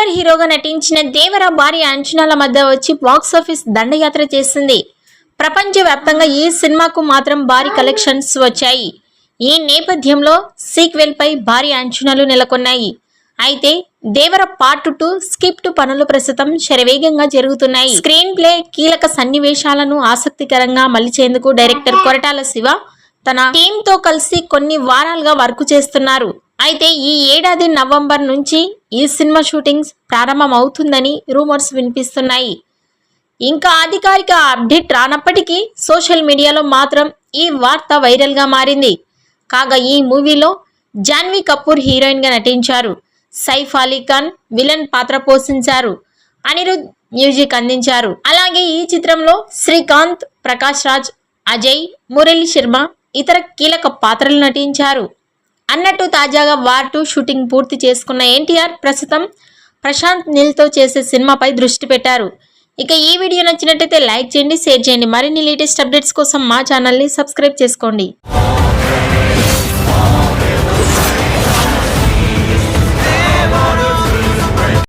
ఎన్టీఆర్ హీరోగా నటించిన దేవర భారీ అంచనాల మధ్య వచ్చి బాక్సాఫీస్ దండయాత్ర చేసింది. ప్రపంచవ్యాప్తంగా ఈ సినిమాకు మాత్రం భారీ కలెక్షన్స్ వచ్చాయి. ఈ నేపథ్యంలో సీక్వెల్ పై భారీ అంచనాలు నెలకొన్నాయి. అయితే దేవర పార్ట్ 2 స్క్రిప్ట్ పనులు ప్రస్తుతం శరవేగంగా జరుగుతున్నాయి. స్క్రీన్ ప్లే కీలక సన్నివేశాలను ఆసక్తికరంగా మలిచేందుకు డైరెక్టర్ కొరటాల శివ తన టీమ్ తో కలిసి కొన్ని వారాలుగా వర్క్ చేస్తున్నారు. అయితే ఈ ఏడాది నవంబర్ నుంచి ఈ సినిమా షూటింగ్స్ ప్రారంభమవుతుందని రూమర్స్ వినిపిస్తున్నాయి. ఇంకా అధికారిక అప్డేట్ రానప్పటికీ సోషల్ మీడియాలో మాత్రం ఈ వార్త వైరల్ గా మారింది. కాగా ఈ మూవీలో జాన్వీ కపూర్ హీరోయిన్ గా నటించారు. సైఫ్ అలీ ఖాన్ విలన్ పాత్ర పోషించారు. అనిరుద్ మ్యూజిక్ అందించారు. అలాగే ఈ చిత్రంలో శ్రీకాంత్, ప్రకాష్ రాజ్, అజయ్, మురళీ శర్మ ఇతర కీలక పాత్రలు నటించారు. అన్నట్టు తాజాగా వార్ 2 షూటింగ్ పూర్తి చేసుకున్న ఎన్టీఆర్ ప్రస్తుతం ప్రశాంత్ నీల్ తో చేసే సినిమాపై దృష్టి పెట్టారు. ఇక ఈ వీడియో నచ్చినట్టయితే లైక్ చేయండి, షేర్ చేయండి. మరిన్ని లేటెస్ట్ అప్డేట్స్ కోసం మా ఛానల్ని సబ్స్క్రైబ్ చేసుకోండి.